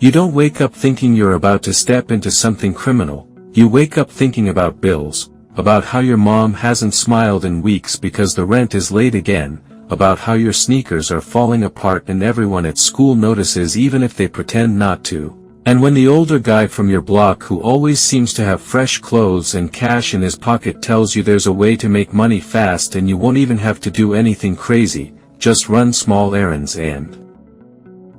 You don't wake up thinking you're about to step into something criminal. You wake up thinking about bills, about how your mom hasn't smiled in weeks because the rent is late again, about how your sneakers are falling apart and everyone at school notices even if they pretend not to. And when the older guy from your block who always seems to have fresh clothes and cash in his pocket tells you there's a way to make money fast and you won't even have to do anything crazy, just run small errands and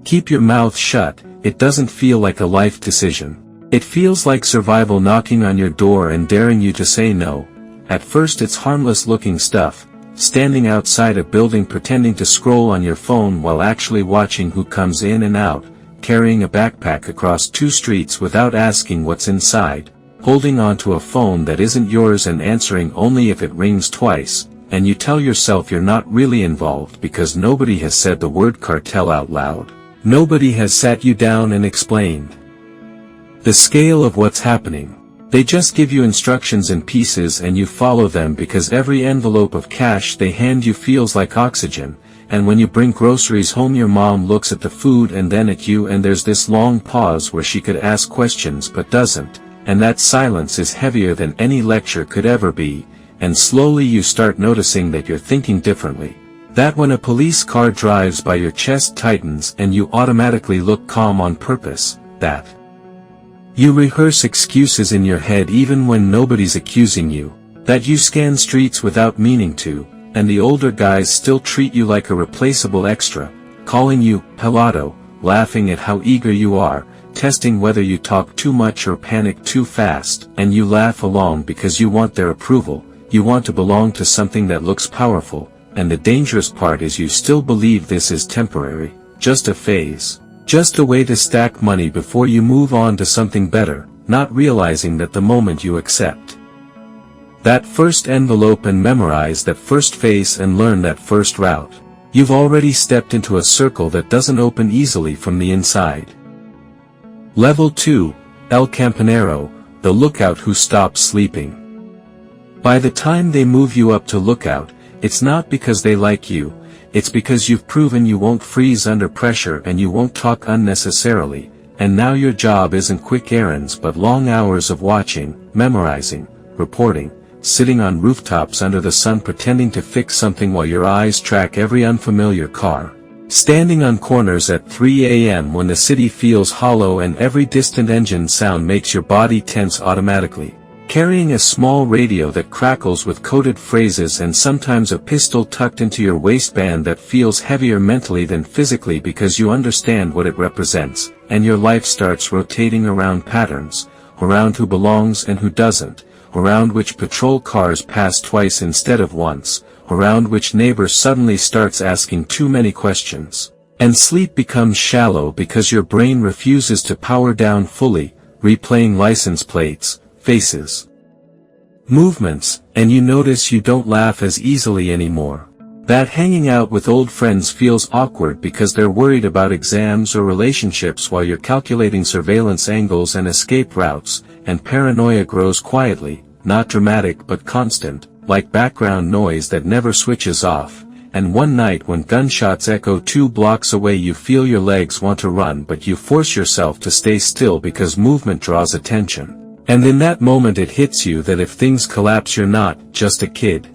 keep your mouth shut, it doesn't feel like a life decision. It feels like survival knocking on your door and daring you to say no. At first it's harmless looking stuff, standing outside a building pretending to scroll on your phone while actually watching who comes in and out, carrying a backpack across 2 streets without asking what's inside, holding onto a phone that isn't yours and answering only if it rings twice, and you tell yourself you're not really involved because nobody has said the word cartel out loud. Nobody has sat you down and explained the scale of what's happening. They just give you instructions in pieces and you follow them because every envelope of cash they hand you feels like oxygen, and when you bring groceries home your mom looks at the food and then at you and there's this long pause where she could ask questions but doesn't, and that silence is heavier than any lecture could ever be, and slowly you start noticing that you're thinking differently. That when a police car drives by your chest tightens and you automatically look calm on purpose, that you rehearse excuses in your head even when nobody's accusing you, that you scan streets without meaning to, and the older guys still treat you like a replaceable extra, calling you pelado, laughing at how eager you are, testing whether you talk too much or panic too fast, and you laugh along because you want their approval, you want to belong to something that looks powerful, and the dangerous part is you still believe this is temporary, just a phase. Just a way to stack money before you move on to something better, not realizing that the moment you accept that first envelope and memorize that first face and learn that first route, you've already stepped into a circle that doesn't open easily from the inside. Level 2, El Campanero, the lookout who stops sleeping. By the time they move you up to lookout, it's not because they like you, it's because you've proven you won't freeze under pressure and you won't talk unnecessarily, and now your job isn't quick errands but long hours of watching, memorizing, reporting, sitting on rooftops under the sun pretending to fix something while your eyes track every unfamiliar car, standing on corners at 3 a.m. when the city feels hollow and every distant engine sound makes your body tense automatically. Carrying a small radio that crackles with coded phrases and sometimes a pistol tucked into your waistband that feels heavier mentally than physically because you understand what it represents, and your life starts rotating around patterns, around who belongs and who doesn't, around which patrol cars pass twice instead of once, around which neighbor suddenly starts asking too many questions. And sleep becomes shallow because your brain refuses to power down fully, replaying license plates, faces, movements, and you notice you don't laugh as easily anymore. That hanging out with old friends feels awkward because they're worried about exams or relationships while you're calculating surveillance angles and escape routes, and paranoia grows quietly, not dramatic but constant, like background noise that never switches off. And one night when gunshots echo 2 blocks away you feel your legs want to run but you force yourself to stay still because movement draws attention. And in that moment it hits you that if things collapse you're not just a kid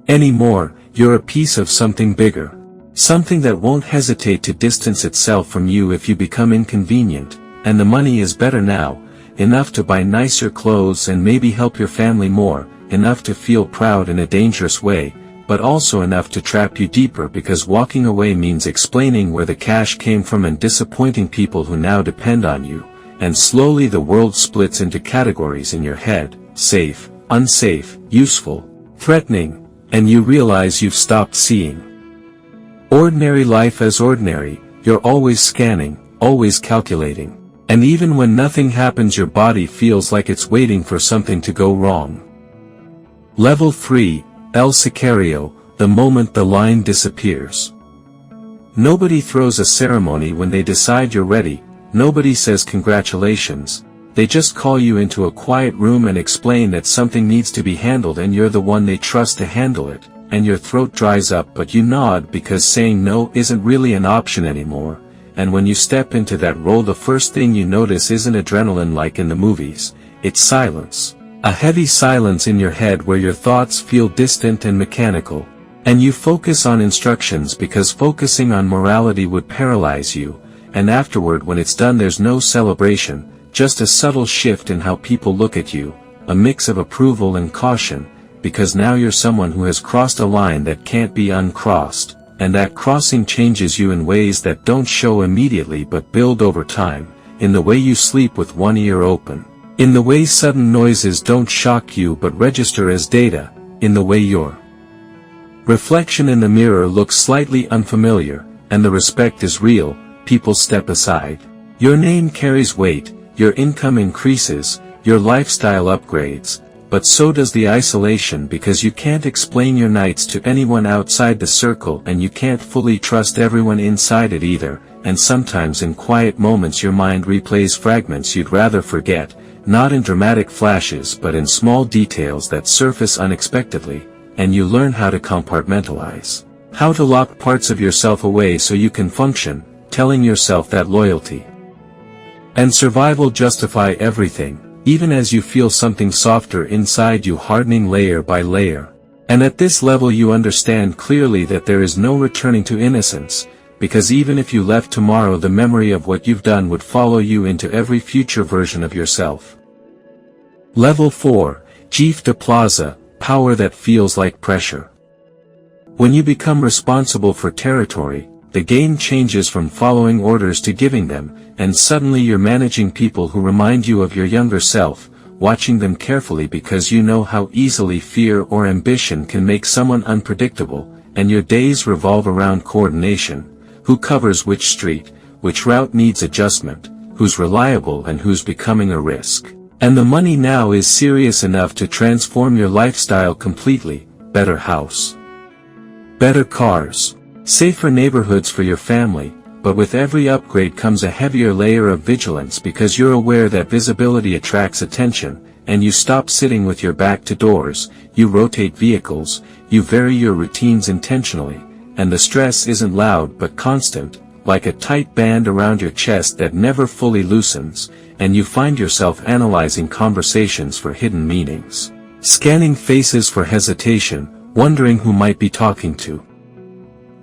anymore, you're a piece of something bigger. Something that won't hesitate to distance itself from you if you become inconvenient, and the money is better now, enough to buy nicer clothes and maybe help your family more, enough to feel proud in a dangerous way, but also enough to trap you deeper because walking away means explaining where the cash came from and disappointing people who now depend on you. And slowly the world splits into categories in your head: safe, unsafe, useful, threatening, and you realize you've stopped seeing ordinary life as ordinary. You're always scanning, always calculating, and even when nothing happens your body feels like it's waiting for something to go wrong. Level 3, El Sicario, the moment the line disappears. Nobody throws a ceremony when they decide you're ready. Nobody says congratulations, they just call you into a quiet room and explain that something needs to be handled and you're the one they trust to handle it, and your throat dries up but you nod because saying no isn't really an option anymore, and when you step into that role the first thing you notice isn't adrenaline like in the movies, it's silence. A heavy silence in your head where your thoughts feel distant and mechanical. And you focus on instructions because focusing on morality would paralyze you, and afterward when it's done there's no celebration, just a subtle shift in how people look at you, a mix of approval and caution, because now you're someone who has crossed a line that can't be uncrossed, and that crossing changes you in ways that don't show immediately but build over time, in the way you sleep with one ear open, in the way sudden noises don't shock you but register as data, in the way your reflection in the mirror looks slightly unfamiliar, and the respect is real, people step aside. Your name carries weight, your income increases, your lifestyle upgrades, but so does the isolation because you can't explain your nights to anyone outside the circle and you can't fully trust everyone inside it either, and sometimes in quiet moments your mind replays fragments you'd rather forget, not in dramatic flashes but in small details that surface unexpectedly, and you learn how to compartmentalize. How to lock parts of yourself away so you can function, telling yourself that loyalty and survival justify everything, even as you feel something softer inside you hardening layer by layer. And at this level you understand clearly that there is no returning to innocence, because even if you left tomorrow the memory of what you've done would follow you into every future version of yourself. Level 4, Chef de Plaza, power that feels like pressure. When you become responsible for territory, the game changes from following orders to giving them, and suddenly you're managing people who remind you of your younger self, watching them carefully because you know how easily fear or ambition can make someone unpredictable, and your days revolve around coordination, who covers which street, which route needs adjustment, who's reliable and who's becoming a risk. And the money now is serious enough to transform your lifestyle completely, better house, better cars, safer neighborhoods for your family, but with every upgrade comes a heavier layer of vigilance because you're aware that visibility attracts attention, and you stop sitting with your back to doors, you rotate vehicles, you vary your routines intentionally, and the stress isn't loud but constant, like a tight band around your chest that never fully loosens, and you find yourself analyzing conversations for hidden meanings, scanning faces for hesitation, wondering who might be talking to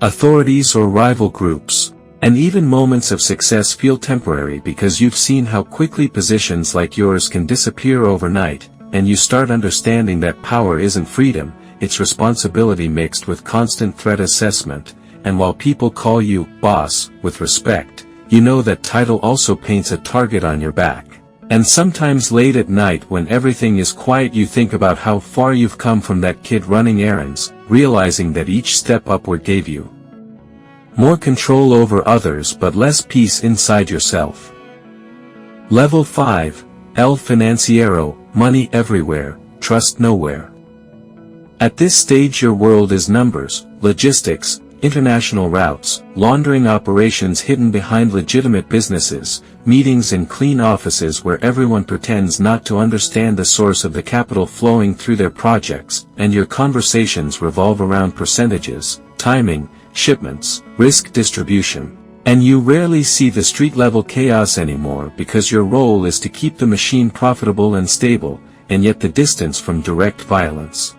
authorities or rival groups. And even moments of success feel temporary because you've seen how quickly positions like yours can disappear overnight, and you start understanding that power isn't freedom, it's responsibility mixed with constant threat assessment, and while people call you boss with respect, you know that title also paints a target on your back. And sometimes late at night when everything is quiet you think about how far you've come from that kid running errands, realizing that each step upward gave you more control over others but less peace inside yourself. Level 5, El Financiero, money everywhere, trust nowhere. At this stage your world is numbers, logistics, international routes, laundering operations hidden behind legitimate businesses, meetings in clean offices where everyone pretends not to understand the source of the capital flowing through their projects, and your conversations revolve around percentages, timing, shipments, risk distribution. And you rarely see the street-level chaos anymore because your role is to keep the machine profitable and stable, and yet the distance from direct violence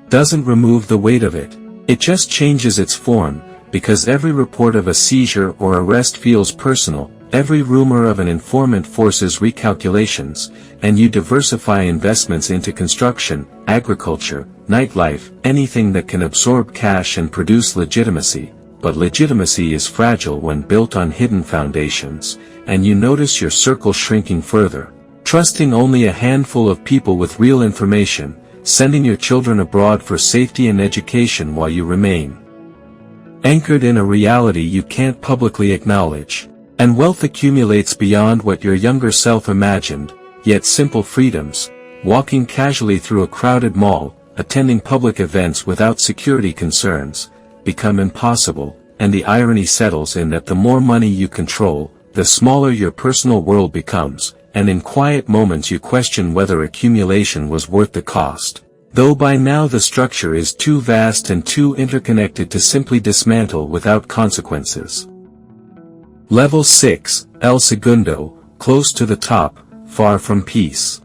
doesn't remove the weight of it. It just changes its form, because every report of a seizure or arrest feels personal, every rumor of an informant forces recalculations, and you diversify investments into construction, agriculture, nightlife, anything that can absorb cash and produce legitimacy. But legitimacy is fragile when built on hidden foundations, and you notice your circle shrinking further, trusting only a handful of people with real information, sending your children abroad for safety and education while you remain anchored in a reality you can't publicly acknowledge. And wealth accumulates beyond what your younger self imagined, yet simple freedoms, walking casually through a crowded mall, attending public events without security concerns, become impossible, and the irony settles in that the more money you control, the smaller your personal world becomes, and in quiet moments you question whether accumulation was worth the cost, though by now the structure is too vast and too interconnected to simply dismantle without consequences. Level 6, El Segundo, close to the top, far from peace.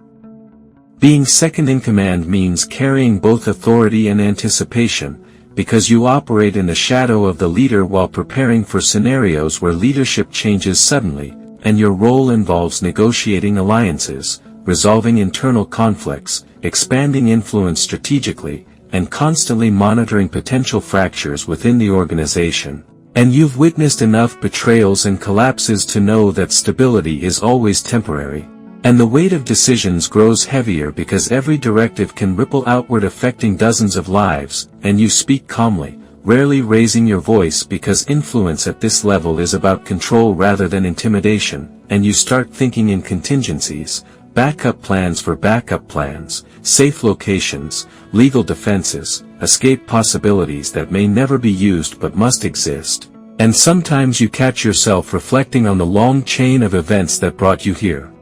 Being second in command means carrying both authority and anticipation, because you operate in the shadow of the leader while preparing for scenarios where leadership changes suddenly, and your role involves negotiating alliances, resolving internal conflicts, expanding influence strategically, and constantly monitoring potential fractures within the organization. And you've witnessed enough betrayals and collapses to know that stability is always temporary. And the weight of decisions grows heavier because every directive can ripple outward affecting dozens of lives, and you speak calmly, rarely raising your voice because influence at this level is about control rather than intimidation, and you start thinking in contingencies, backup plans for backup plans, safe locations, legal defenses, escape possibilities that may never be used but must exist. And sometimes you catch yourself reflecting on the long chain of events that brought you here.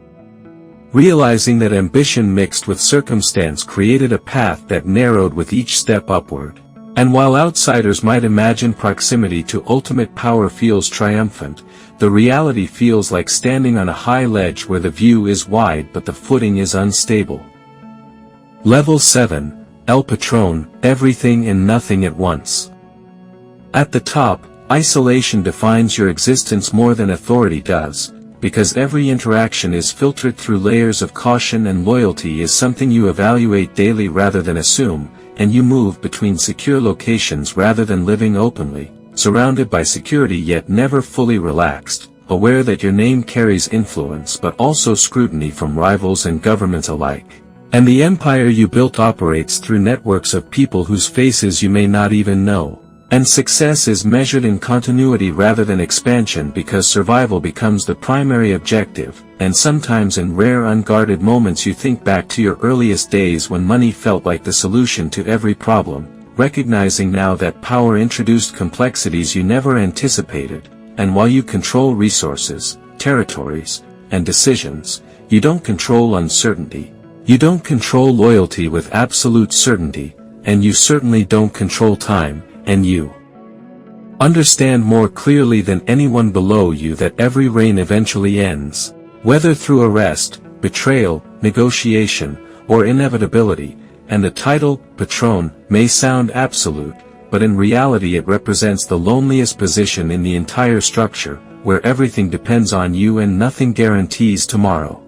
Realizing that ambition mixed with circumstance created a path that narrowed with each step upward. And while outsiders might imagine proximity to ultimate power feels triumphant, the reality feels like standing on a high ledge where the view is wide but the footing is unstable. Level 7, El Patron, everything and nothing at once. At the top, isolation defines your existence more than authority does, because every interaction is filtered through layers of caution, and loyalty is something you evaluate daily rather than assume, and you move between secure locations rather than living openly, surrounded by security yet never fully relaxed, aware that your name carries influence but also scrutiny from rivals and governments alike. And the empire you built operates through networks of people whose faces you may not even know. And success is measured in continuity rather than expansion because survival becomes the primary objective, and sometimes in rare unguarded moments you think back to your earliest days when money felt like the solution to every problem, recognizing now that power introduced complexities you never anticipated, and while you control resources, territories, and decisions, you don't control uncertainty. You don't control loyalty with absolute certainty, and you certainly don't control time. And you understand more clearly than anyone below you that every reign eventually ends, whether through arrest, betrayal, negotiation, or inevitability, and the title, Patron, may sound absolute, but in reality it represents the loneliest position in the entire structure, where everything depends on you and nothing guarantees tomorrow.